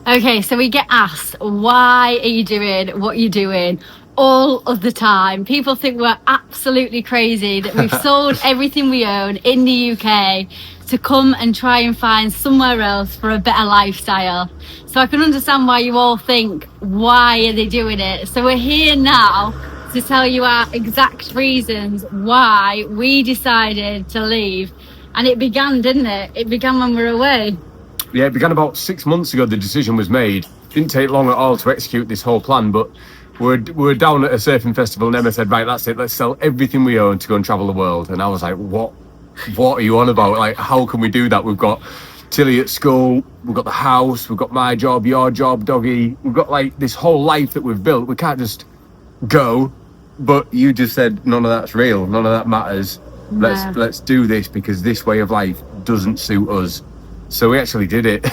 Okay, so we get asked, why are you doing what you're doing all of the time? People think we're absolutely crazy, that we've sold everything we own in the UK to come and try and find somewhere else for a better lifestyle. So I can understand why you all think, why are they doing it? So we're here now to tell you our exact reasons why we decided to leave. And it began, didn't it? It began when we were away. Yeah, it began about 6 months ago. The decision was made. Didn't take long at all to execute this whole plan, but we're down at a surfing festival and Emma said, right, that's it, let's sell everything we own to go and travel the world. And I was like, what are you on about? Like, how can we do that? We've got Tilly at school, we've got the house, we've got my job, your job, doggy, we've got like this whole life that we've built. We can't just go. But you just said none of that's real, none of that matters. No. Let's do this because this way of life doesn't suit us. So we actually did it.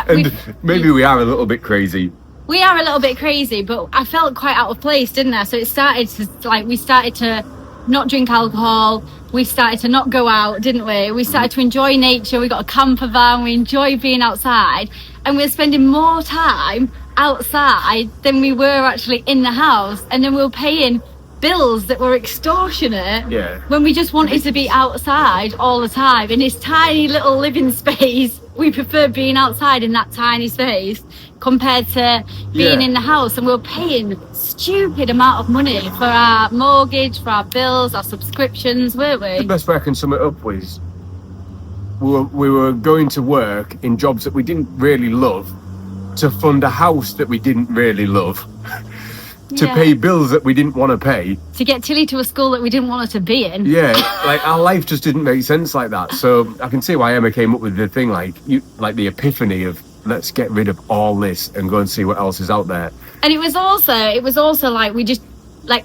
And maybe we are a little bit crazy. We are a little bit crazy, but I felt quite out of place, didn't I? So it started to, we started to not drink alcohol. We started to not go out, didn't we? We started to enjoy nature. We got a camper van. We enjoyed being outside. And we're spending more time outside than we were actually in the house. And then we were paying bills that were extortionate when we just wanted to be outside all the time in this tiny little living space. We prefer being outside in that tiny space compared to being in the house, and we were paying stupid amount of money for our mortgage, for our bills, our subscriptions, weren't we? The best way I can sum it up was we were going to work in jobs that we didn't really love to fund a house that we didn't really love. To pay bills that we didn't want to pay. To get Tilly to a school that we didn't want her to be in. Yeah, like our life just didn't make sense like that. So I can see why Emma came up with the thing, like the epiphany of let's get rid of all this and go and see what else is out there. And it was also like we just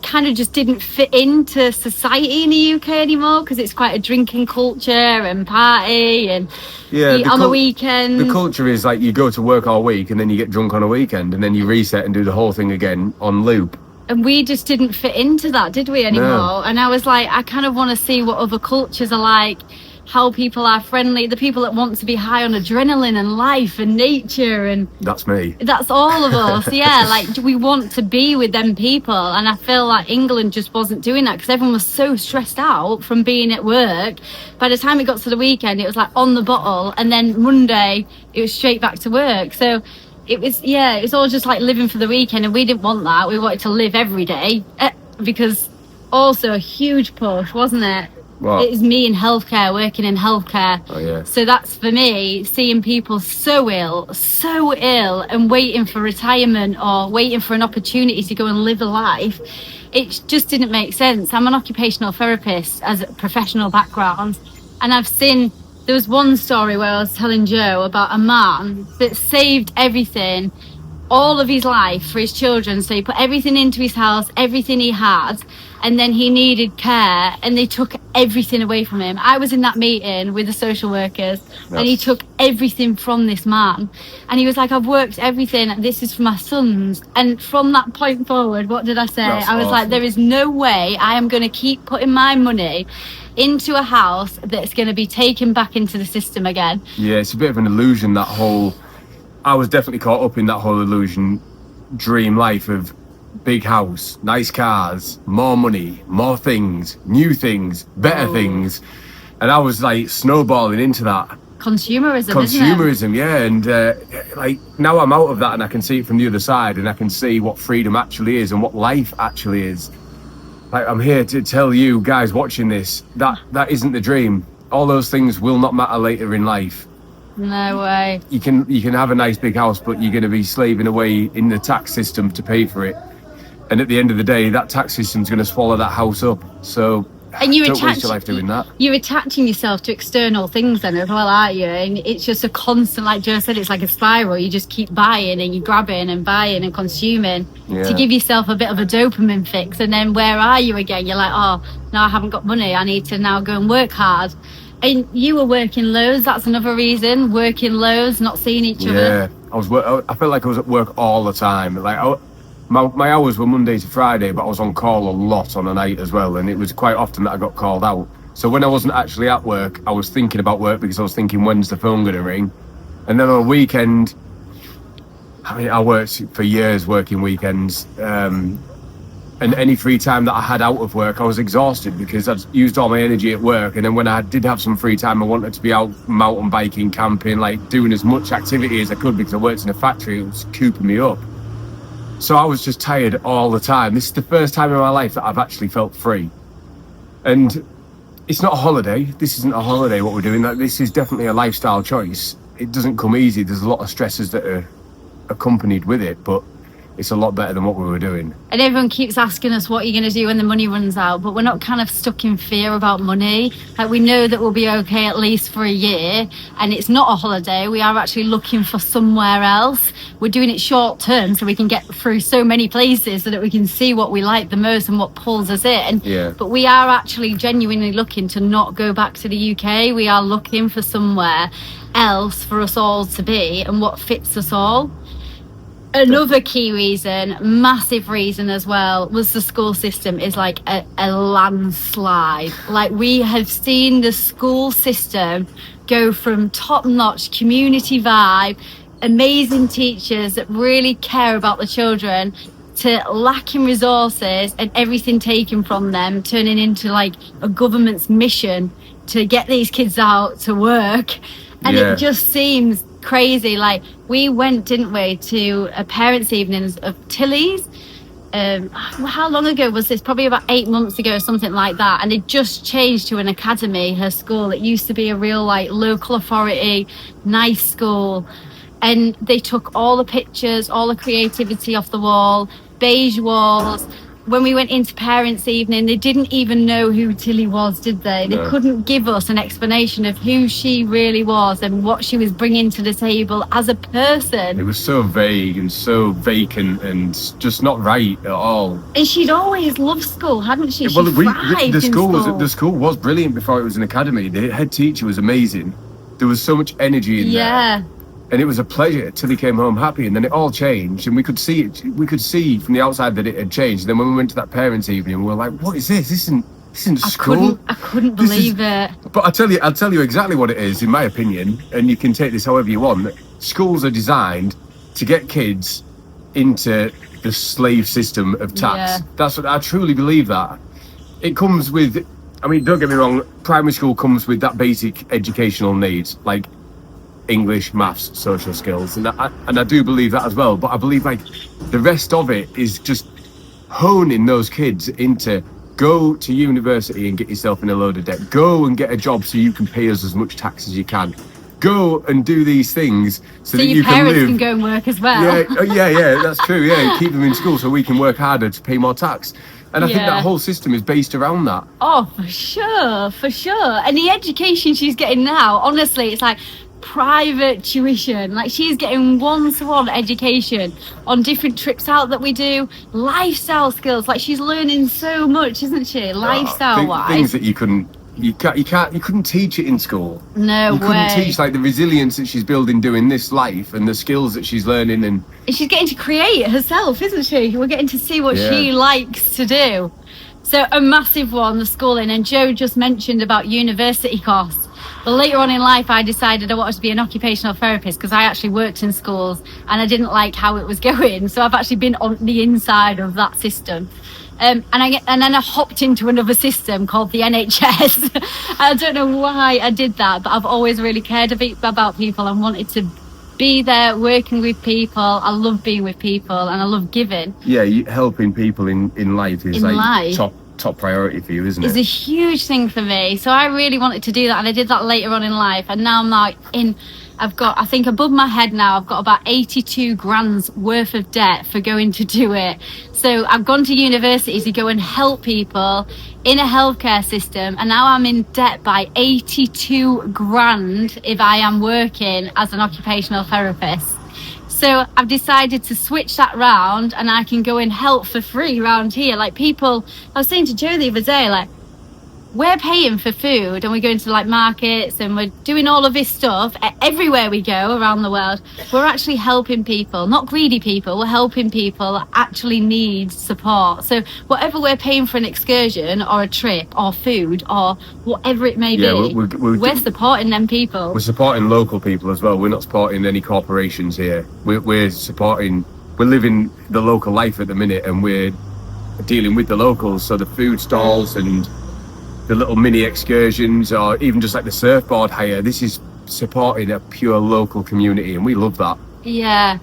kind of just didn't fit into society in the UK anymore, because it's quite a drinking culture and party and eat on the weekend. The culture is like you go to work all week and then you get drunk on a weekend and then you reset and do the whole thing again on loop. And we just didn't fit into that, did we, anymore? No. And I was like, I kind of want to see what other cultures are like, how people are friendly, the people that want to be high on adrenaline and life and nature. And that's me. That's all of us. Yeah, like we want to be with them people. And I feel like England just wasn't doing that because everyone was so stressed out from being at work. By the time it got to the weekend, it was like on the bottle, and then Monday it was straight back to work. So it was all just like living for the weekend, and we didn't want that. We wanted to live every day, because also a huge push, wasn't it? What? It was me in healthcare, working in healthcare. Oh, yeah. So that's for me, seeing people so ill, and waiting for retirement or waiting for an opportunity to go and live a life. It just didn't make sense. I'm an occupational therapist as a professional background, and there was one story where I was telling Joe about a man that saved everything, all of his life, for his children. So he put everything into his house, everything he had, and then he needed care, and they took everything away from him. I was in that meeting with the social workers, and he took everything from this man. And he was like, I've worked everything, and this is for my sons. And from that point forward, what did I say? I was like, there is no way I am going to keep putting my money into a house that's going to be taken back into the system again. Yeah, it's a bit of an illusion, that whole... I was definitely caught up in that whole illusion, dream life of big house, nice cars, more money, more things, new things, better things. And I was like snowballing into that. Consumerism, isn't it? Yeah. And like now I'm out of that and I can see it from the other side, and I can see what freedom actually is and what life actually is. Like, I'm here to tell you guys watching this, that isn't the dream. All those things will not matter later in life. No way. You can have a nice big house, but you're going to be slaving away in the tax system to pay for it. And at the end of the day, that tax system's going to swallow that house up. So don't waste your life doing that. You're attaching yourself to external things then as well, aren't you? And it's just a constant, like Joe said, it's like a spiral. You just keep buying and you're grabbing and buying and consuming to give yourself a bit of a dopamine fix. And then where are you again? You're like, oh, no, I haven't got money. I need to now go and work hard. And you were working loads. That's another reason. Working loads, not seeing each other. Yeah, I felt like I was at work all the time. Like my hours were Monday to Friday, but I was on call a lot on a night as well, and it was quite often that I got called out. So when I wasn't actually at work, I was thinking about work because I was thinking, when's the phone going to ring? And then on a weekend, I mean, I worked for years working weekends, and any free time that I had out of work, I was exhausted because I'd used all my energy at work. And then when I did have some free time, I wanted to be out mountain biking, camping, like doing as much activity as I could because I worked in a factory. It was cooping me up. So I was just tired all the time. This is the first time in my life that I've actually felt free. And it's not a holiday. This isn't a holiday, what we're doing. Like, this is definitely a lifestyle choice. It doesn't come easy. There's a lot of stresses that are accompanied with it, but it's a lot better than what we were doing. And everyone keeps asking us what you're going to do when the money runs out, but we're not kind of stuck in fear about money. Like, we know that we'll be okay at least for a year, and it's not a holiday. We are actually looking for somewhere else. We're doing it short term so we can get through so many places so that we can see what we like the most and what pulls us in. Yeah. But we are actually genuinely looking to not go back to the UK. We are looking for somewhere else for us all to be and what fits us all. Another key reason, massive reason as well, was the school system is like a landslide. Like, we have seen the school system go from top-notch community vibe, amazing teachers that really care about the children, to lacking resources and everything taken from them, turning into like a government's mission to get these kids out to work. And Yeah. it just seems crazy. Like, we went, didn't we, to a parents' evenings of Tilly's. How long ago was this? Probably about 8 months ago, something like that. And it just changed to an academy, her school. It used to be a real like local authority, nice school. And they took all the pictures, all the creativity off the wall, beige walls. When we went into parents' evening, they didn't even know who Tilly was, did they? No. They couldn't give us an explanation of who she really was and what she was bringing to the table as a person. It was so vague and so vacant and just not right at all. And she'd always loved school, hadn't she? Well, She thrived the school in school. the school was brilliant before it was an academy. The head teacher was amazing. There was so much energy in there. Yeah. And it was a pleasure till he came home happy, and then it all changed, and we could see it. We could see from the outside that it had changed. And then when we went to that parents' evening, we were like, "What is this? This isn't school." I couldn't This believe it. But I'll tell you exactly what it is, in my opinion, and you can take this however you want. Schools are designed to get kids into the slave system of tax. Yeah. That's what I truly believe. That it comes with. I mean, don't get me wrong. Primary school comes with that basic educational needs, like English, maths, social skills, and I do believe that as well. But I believe like the rest of it is just honing those kids into go to university and get yourself in a load of debt. Go and get a job so you can pay us as much tax as you can. Go and do these things so that your you can parents live. can go and work as well. Yeah, that's true. Yeah, keep them in school so we can work harder to pay more tax. And I think Yeah. that whole system is based around that. Oh, for sure. And the education she's getting now, honestly, it's like private tuition. Like, she's getting one-to-one education on different trips out that we do, lifestyle skills. Like, she's learning so much, isn't she? Lifestyle-wise. Things that you couldn't teach it in school. No You couldn't way. teach like the resilience that she's building doing this life and the skills that she's learning. And And she's getting to create herself, isn't she? We're getting to see what Yeah. she likes to do. So a massive one, the schooling. And Joe just mentioned about university costs. But later on in life, I decided I wanted to be an occupational therapist because I actually worked in schools and I didn't like how it was going. So I've actually been on the inside of that system. And then I hopped into another system called the NHS. I don't know why I did that, but I've always really cared about people and wanted to be there working with people. I love being with people and I love giving. yeah, helping people in life is In like life. top priority for you, isn't It's it? a huge thing for me. So I really wanted to do that, and I did that later on in life. And now I'm like I've got, I think above my head now, I've got about 82 grand's worth of debt for going to do it. So I've gone to university to go and help people in a healthcare system, and now I'm in debt by 82 grand if I am working as an occupational therapist. So I've decided to switch that round, and I can go and help for free around here. Like, people, I was saying to Joe the other day, like, we're paying for food and we're going to like markets and we're doing all of this stuff everywhere we go around the world. We're actually helping people, not greedy people. We're helping people that actually need support. So whatever we're paying for an excursion or a trip or food or whatever it may be, we're supporting them people. We're supporting local people as well. We're not supporting any corporations here. We're living the local life at the minute, and we're dealing with the locals. So the food stalls and the little mini excursions, or even just like the surfboard hire, this is supporting a pure local community, and we love that. Yeah.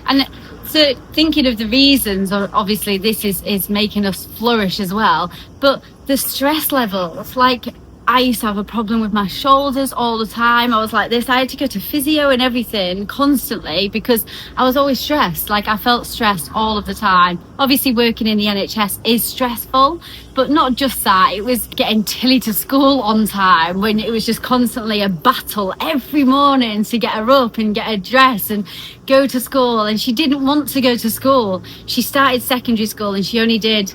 And so thinking of the reasons, obviously this is making us flourish as well, but the stress levels, like I used to have a problem with my shoulders all the time. I was like this. I had to go to physio and everything constantly because I was always stressed. Like I felt stressed all of the time. Obviously working in the NHS is stressful, but not just that. It was getting Tilly to school on time when it was just constantly a battle every morning to get her up and get her dressed and go to school. And she didn't want to go to school. She started secondary school and she only did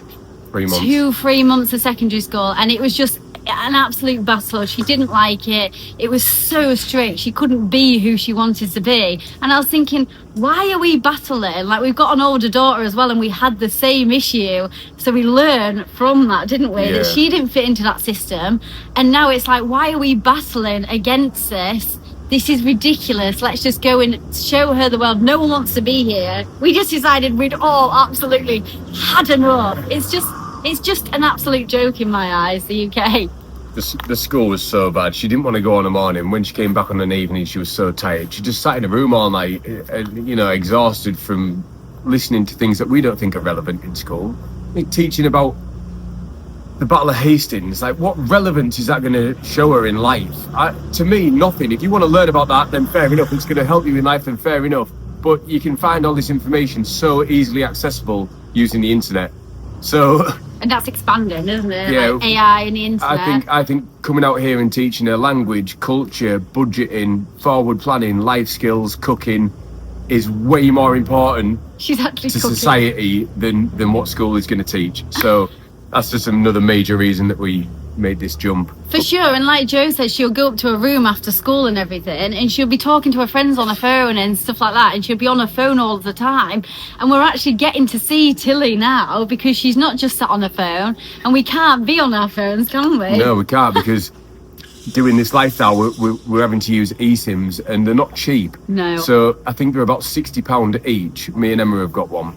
3 months of secondary school, and it was just an absolute battle. She didn't like it. It was so strict. She couldn't be who she wanted to be. And I was thinking, why are we battling? Like, we've got an older daughter as well, and we had the same issue. So we learned from that, didn't we? Yeah. That she didn't fit into that system. And now it's like, why are we battling against this? This is ridiculous. Let's just go and show her the world. No one wants to be here. We just decided we'd all absolutely had enough. It's just an absolute joke in my eyes, the UK. The school was so bad. She didn't want to go on a morning. When she came back on an evening, she was so tired. She just sat in a room all night, exhausted from listening to things that we don't think are relevant in school. Like teaching about the Battle of Hastings. Like, what relevance is that going to show her in life? To me, nothing. If you want to learn about that, then fair enough. It's going to help you in life, then fair enough. But you can find all this information so easily accessible using the internet. So... And that's expanding, isn't it? Yeah, like AI and the internet. I think coming out here and teaching her language, culture, budgeting, forward planning, life skills, cooking is way more important to society than what school is going to teach. So that's just another major reason that we made this jump. For sure. And like Joe said, she'll go up to a room after school and everything, and she'll be talking to her friends on her phone and stuff like that, and she'll be on her phone all the time. And we're actually getting to see Tilly now because she's not just sat on her phone, and we can't be on our phones, can we? No, we can't, because doing this lifestyle, we're having to use eSIMs, and they're not cheap. No. So I think they're about £60 each. Me and Emma have got one,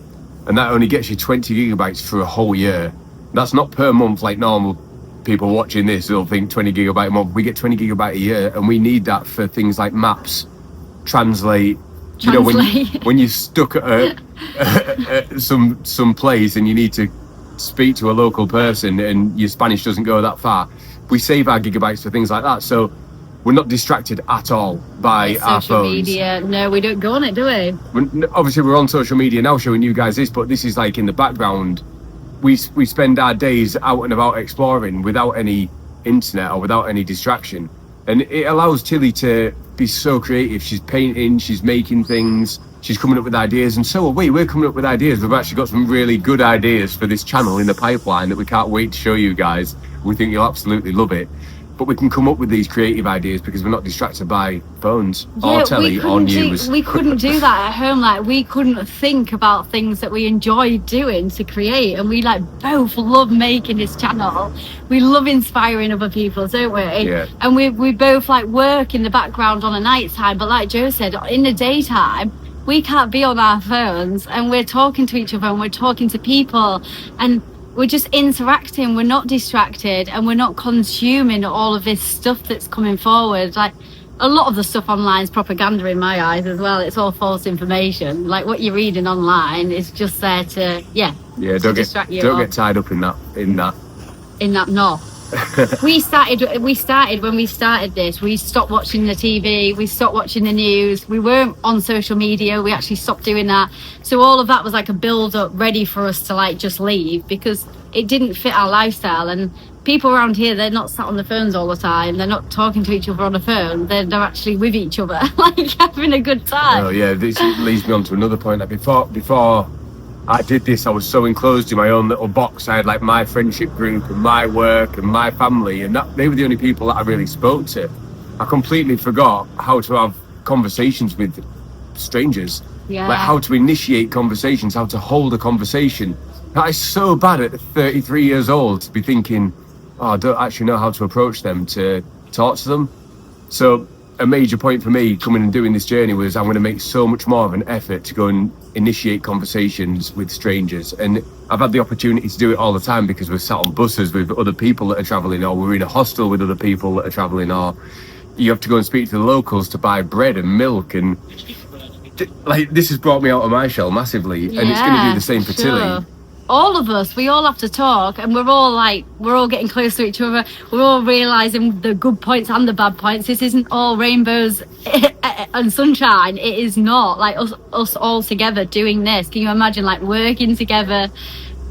and that only gets you 20 gigabytes for a whole year. That's not per month like normal people watching this will think 20 gigabyte a month. We get 20 gigabyte a year, and we need that for things like maps, translate. You know, when you're stuck at some place and you need to speak to a local person and your Spanish doesn't go that far, we save our gigabytes for things like that. So we're not distracted at all by our phones. Social media, no, we don't go on it, do we? Obviously, we're on social media now showing you guys this, but this is like in the background. We spend our days out and about exploring without any internet or without any distraction. And it allows Tilly to be so creative. She's painting, she's making things, she's coming up with ideas, and so are we. We're coming up with ideas. We've actually got some really good ideas for this channel in the pipeline that we can't wait to show you guys. We think you'll absolutely love it. But we can come up with these creative ideas because we're not distracted by phones or telly or news. We couldn't do that at home. Like, we couldn't think about things that we enjoyed doing to create. And we like both love making this channel. We love inspiring other people, don't we? Yeah. And we both like work in the background on a night time. But like Joe said, in the daytime, we can't be on our phones, and we're talking to each other and we're talking to people, and we're just interacting. We're not distracted, and we're not consuming all of this stuff that's coming forward. Like, a lot of the stuff online is propaganda in my eyes as well. It's all false information. Like, what you're reading online is just there to distract you. Don't get tied up in that knot. we started when we started this. We stopped watching the TV. We stopped watching the news. We weren't on social media. We actually stopped doing that. So all of that was like a build up ready for us to like just leave, because it didn't fit our lifestyle. And people around here, they're not sat on the phones all the time. They're not talking to each other on the phone. They're actually with each other, like having a good time. Oh yeah, this leads me on to another point. Like before I did this. I was so enclosed in my own little box. I had like my friendship group and my work and my family, and they were the only people that I really spoke to. I completely forgot how to have conversations with strangers, like how to initiate conversations, how to hold a conversation. That is so bad at 33 years old to be thinking, oh, I don't actually know how to approach them, to talk to them. So a major point for me coming and doing this journey was I'm going to make so much more of an effort to go and initiate conversations with strangers. And I've had the opportunity to do it all the time because we're sat on buses with other people that are traveling, or we're in a hostel with other people that are traveling, or you have to go and speak to the locals to buy bread and milk. And like, this has brought me out of my shell massively. And it's going to do the same for Tilly. All of us, we all have to talk, and we're all getting close to each other. We're all realizing the good points and the bad points. This isn't all rainbows and sunshine. It is not. Like us all together doing this. Can you imagine, like, working together,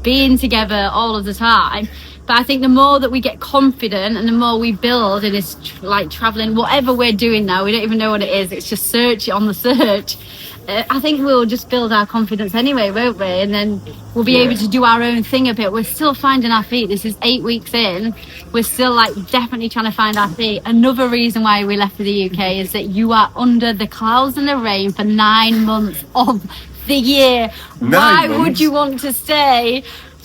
being together all of the time? But I think the more that we get confident and the more we build in this, like, traveling, whatever we're doing now, we don't even know what it is. It's just search on the search. I think we'll just build our confidence anyway, won't we? And then we'll be able to do our own thing a bit. We're still finding our feet. This is 8 weeks in. We're still, like, definitely trying to find our feet. Another reason why we left for the UK is that you are under the clouds and the rain for 9 months of the year. Why would you want to stay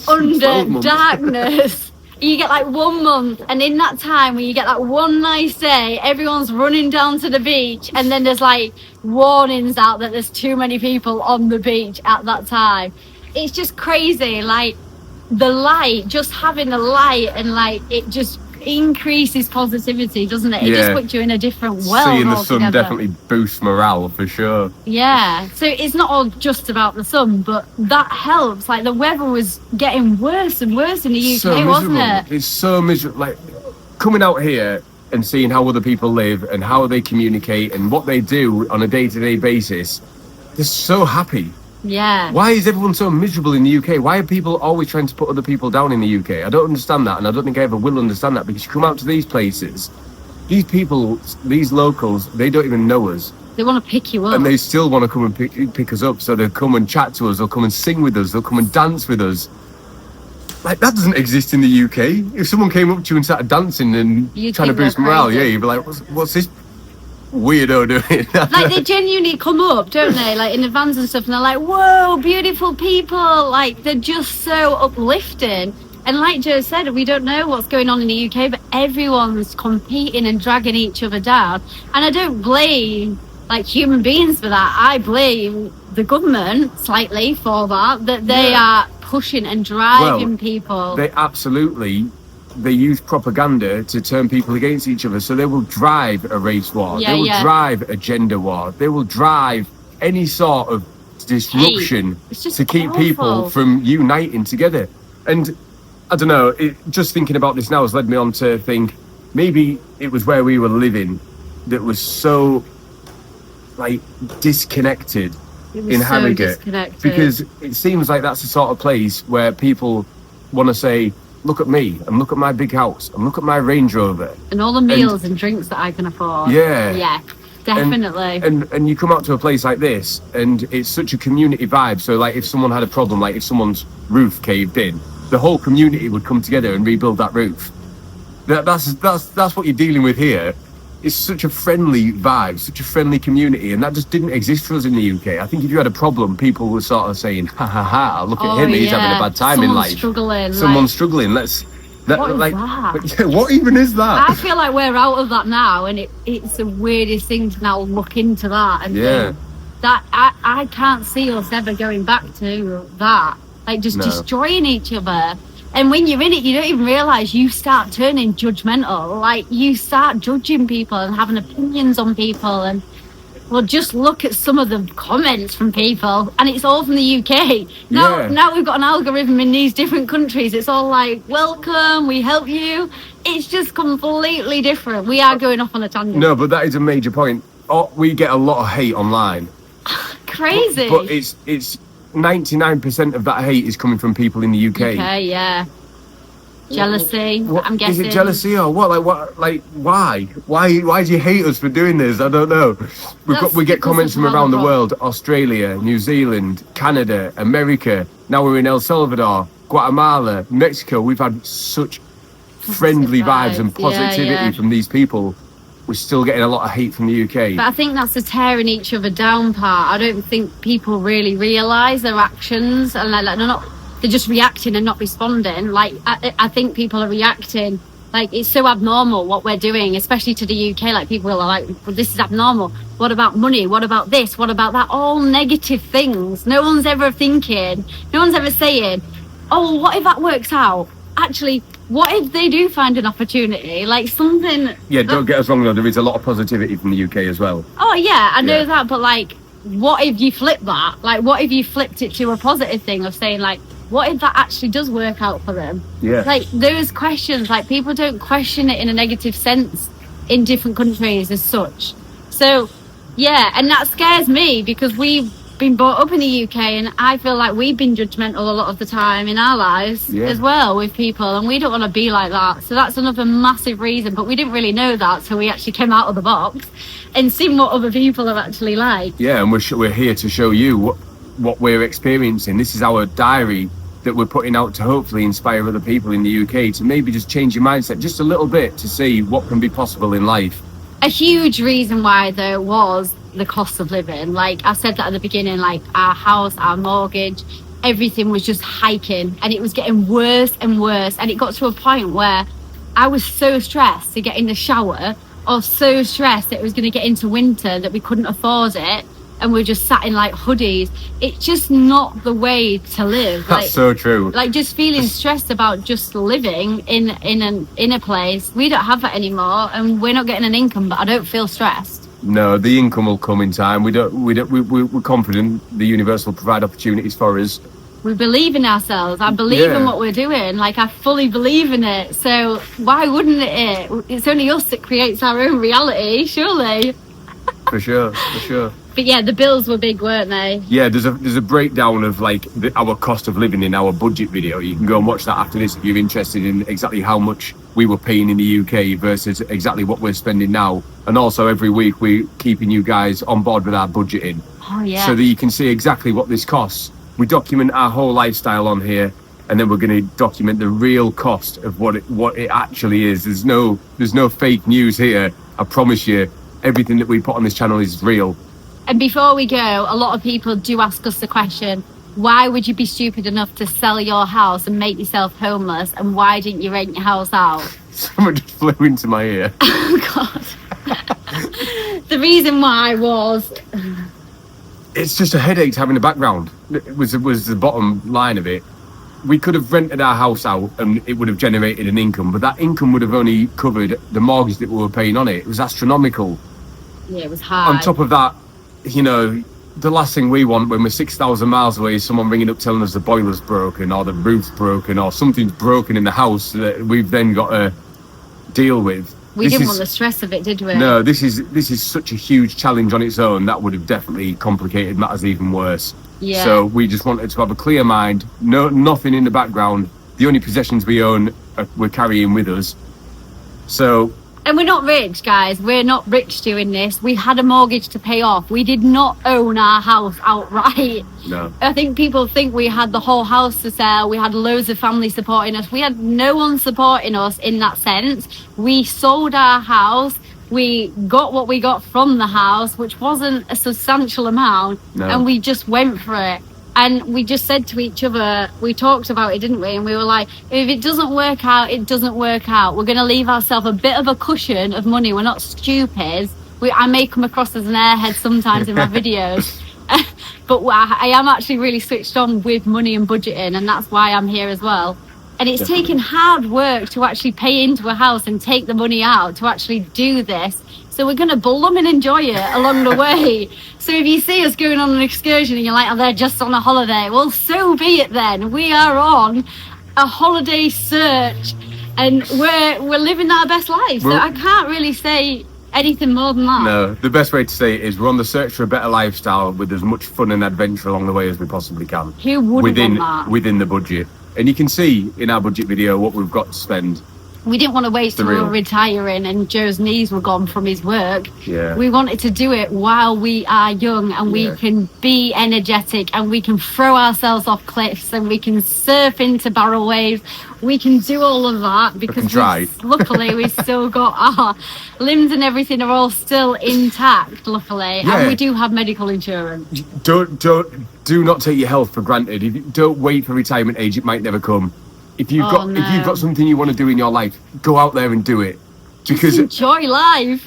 under darkness? You get like 1 month, and in that time when you get like one nice day, everyone's running down to the beach, and then there's like warnings out that there's too many people on the beach at that time. It's just crazy. Like, the light, just having the light, and like, it just increases positivity, doesn't it? It just puts you in a different world. Seeing the sun definitely boosts morale for sure. Yeah, so it's not all just about the sun, but that helps. Like, the weather was getting worse and worse in the UK, wasn't it? It's so miserable. Like, coming out here and seeing how other people live and how they communicate and what they do on a day-to-day basis, they're so happy. Yeah. Why is everyone so miserable in the UK? Why are people always trying to put other people down in the UK? I don't understand that, and I don't think I ever will understand that, because you come out to these places, these people, these locals, they don't even know us. They want to pick you up. And they still want to come and pick us up, so they'll come and chat to us, they'll come and sing with us, they'll come and dance with us. Like, that doesn't exist in the UK. If someone came up to you and started dancing and trying to boost morale, you'd be like, what's this weirdo doing? Like, they genuinely come up, don't they, like in the vans and stuff, and they're like, whoa, beautiful people. Like, they're just so uplifting. And like Joe said, we don't know what's going on in the UK, but everyone's competing and dragging each other down. And I don't blame, like, human beings for that. I blame the government slightly for that they are pushing and driving people. They use propaganda to turn people against each other. So they will drive a race war. They will drive a gender war. They will drive any sort of disruption to keep people from uniting together. And I don't know, just thinking about this now has led me on to think maybe it was where we were living that was so, like, disconnected in Harrogate. Because it seems like that's the sort of place where people want to say, look at me, and look at my big house, and look at my Range Rover. And all the meals and drinks that I can afford. Yeah. Yeah, definitely. And you come out to a place like this, and it's such a community vibe. So, like, if someone had a problem, like if someone's roof caved in, the whole community would come together and rebuild that roof. That's what you're dealing with here. It's such a friendly vibe, such a friendly community, and that just didn't exist for us in the UK. I think if you had a problem, people were sort of saying, ha ha ha, look at him, he's having a bad time in life. Someone's struggling. What even is that? I feel like we're out of that now, and it's the weirdest thing to now look into that and think that I can't see us ever going back to that. Like, just destroying each other. And when you're in it, you don't even realise you start turning judgmental. Like, you start judging people and having opinions on people. And, well, just look at some of the comments from people. And it's all from the UK. Now we've got an algorithm in these different countries. It's all like, welcome, we help you. It's just completely different. We are going off on a tangent. No, but that is a major point. We get a lot of hate online. Crazy. But it's 99% of that hate is coming from people in the UK. Yeah. Jealousy, What, I'm is guessing. it jealousy or what? Like what? Like why? Why do you hate us for doing this? I don't know. We get comments from around the world: Australia, New Zealand, Canada, America. Now we're in El Salvador, Guatemala, Mexico. We've had such friendly vibes and positivity from these people. We're still getting a lot of hate from the UK. But I think that's the tearing each other down part. I don't think people really realise their actions, and they're just reacting and not responding. Like I think people are reacting like it's so abnormal what we're doing, especially to the UK. Like people are like, well, this is abnormal. What about money? What about this? What about that? All negative things. No one's ever thinking, no one's ever saying, oh, what if that works out? Actually, what if they do find an opportunity, like something? Yeah, don't get us wrong though, there is a lot of positivity from the UK as well. Oh yeah, I know that, but like, what if you flip that? Like, what if you flipped it to a positive thing of saying like, what if that actually does work out for them? Yeah. Like those questions, like people don't question it in a negative sense in different countries as such. So yeah, and that scares me because we've been brought up in the UK, and I feel like we've been judgmental a lot of the time in our lives as well with people, and we don't want to be like that. So that's another massive reason, but we didn't really know that till we actually came out of the box and seen what other people are actually like. Yeah, and we're here to show you what we're experiencing. This is our diary that we're putting out to hopefully inspire other people in the UK to maybe just change your mindset just a little bit to see what can be possible in life. A huge reason why there was the cost of living. Like I said that at the beginning, like our house, our mortgage, everything was just hiking, and it was getting worse and worse, and it got to a point where I was so stressed to get in the shower, or so stressed that it was going to get into winter that we couldn't afford it, and we're just sat in like hoodies. It's just not the way to live. That's so true. Like just feeling stressed about just living in a place. We don't have that anymore, and we're not getting an income, but I don't feel stressed. No, the income will come in time. We're confident the universe will provide opportunities for us. We believe in ourselves. I believe in what we're doing. Like I fully believe in it. So why wouldn't it? It's only us that creates our own reality, surely. For sure. But yeah, the bills were big, weren't they? Yeah, there's a breakdown of like our cost of living in our budget video. You can go and watch that after this if you're interested in exactly how much we were paying in the UK versus exactly what we're spending now. And also every week we're keeping you guys on board with our budgeting. Oh yeah. So that you can see exactly what this costs. We document our whole lifestyle on here, and then we're going to document the real cost of what it actually is. There's no fake news here. I promise you, everything that we put on this channel is real. And before we go, a lot of people do ask us the question, why would you be stupid enough to sell your house and make yourself homeless, and why didn't you rent your house out? Someone just flew into my ear. Oh God. The reason why was... It's just a headache having a background. It was the bottom line of it. We could have rented our house out and it would have generated an income, but that income would have only covered the mortgage that we were paying on it. It was astronomical. Yeah, it was high. On top of that, you know, the last thing we want when we're 6,000 miles away is someone ringing up telling us the boiler's broken or the roof's broken or something's broken in the house that we've then got to deal with. We didn't want the stress of it, did we? No, this is such a huge challenge on its own that would have definitely complicated matters even worse. Yeah. So we just wanted to have a clear mind, nothing in the background. The only possessions we own we're carrying with us. So. And we're not rich, guys. We're not rich doing this. We had a mortgage to pay off. We did not own our house outright. No. I think people think we had the whole house to sell. We had loads of family supporting us. We had no one supporting us in that sense. We sold our house. We got what we got from the house, which wasn't a substantial amount. No. And we just went for it. And we just said to each other, we talked about it, didn't we? And we were like, if it doesn't work out, it doesn't work out. We're going to leave ourselves a bit of a cushion of money. We're not stupid. I may come across as an airhead sometimes in my videos. But I am actually really switched on with money and budgeting. And that's why I'm here as well. And it's taken hard work to actually pay into a house and take the money out to actually do this. So we're going to blum and enjoy it along the way. So if you see us going on an excursion and you're like, oh, they're just on a holiday. Well, so be it then. We are on a holiday search and we're living our best life. So I can't really say anything more than that. No, the best way to say it is we're on the search for a better lifestyle with as much fun and adventure along the way as we possibly can. Who wouldn't want that? Within the budget. And you can see in our budget video what we've got to spend. We didn't want to wait till we were retiring and Joe's knees were gone from his work. Yeah. We wanted to do it while we are young and we can be energetic and we can throw ourselves off cliffs and we can surf into barrel waves. We can do all of that because luckily we've still got our limbs and everything are all still intact, luckily. Yeah. And we do have medical insurance. Do not take your health for granted. If you don't wait for retirement age, it might never come. If you've got something you want to do in your life, go out there and do it. Because just enjoy life.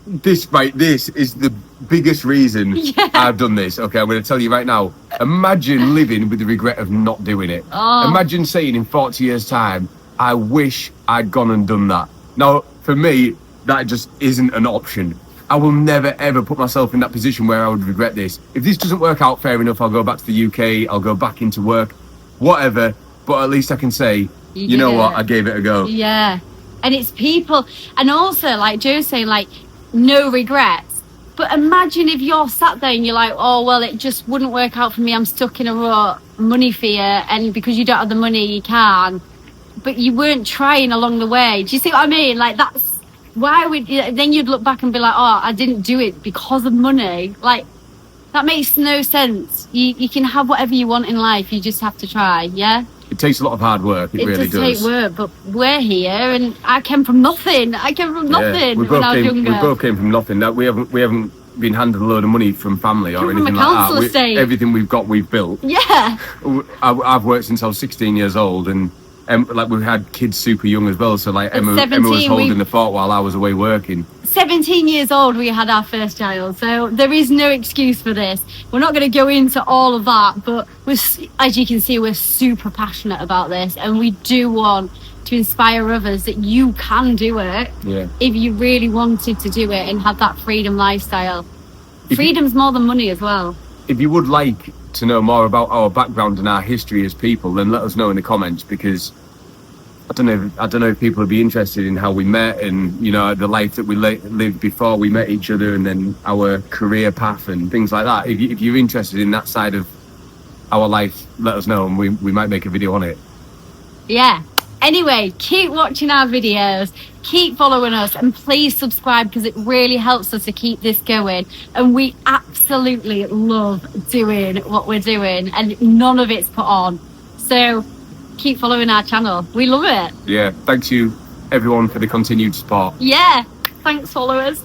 This is the biggest reason I've done this. Okay, I'm going to tell you right now. Imagine living with the regret of not doing it. Imagine saying in 40 years' time, I wish I'd gone and done that. Now, for me, that just isn't an option. I will never, ever put myself in that position where I would regret this. If this doesn't work out, fair enough, I'll go back to the UK, I'll go back into work, whatever. But at least I can say, you know what, I gave it a go. Yeah. And it's people, and also, like Joe's saying, like, no regrets. But imagine if you're sat there and you're like, oh, well, it just wouldn't work out for me. I'm stuck in a rut, money fear, and because you don't have the money, you can't. But you weren't trying along the way. Do you see what I mean? Like, that's why then you'd look back and be like, oh, I didn't do it because of money. Like, that makes no sense. You can have whatever you want in life. You just have to try, yeah? It takes a lot of hard work. It really does. It does take work, but we're here, and I came from nothing. When I was younger. We both came from nothing. We haven't been handed a load of money from family or anything like that. Everything we've got, we've built. Yeah. I've worked since I was 16 years old, and like we've had kids super young as well. So like Emma was holding the fort while I was away working. 17 years old we had our first child, so there is no excuse for this. We're not going to go into all of that, but as you can see, we're super passionate about this, and we do want to inspire others that you can do it if you really wanted to do it and have that freedom lifestyle. Freedom's more than money as well. If you would like to know more about our background and our history as people, then let us know in the comments, because I don't know if people would be interested in how we met and, you know, the life that we lived before we met each other, and then our career path and things like that. If you're interested in that side of our life, let us know, and we might make a video on it. Yeah. Anyway, keep watching our videos, keep following us, and please subscribe, because it really helps us to keep this going. And we absolutely love doing what we're doing, and none of it's put on. So keep following our channel. We love it. Yeah, thanks you everyone for the continued support. Yeah, thanks followers.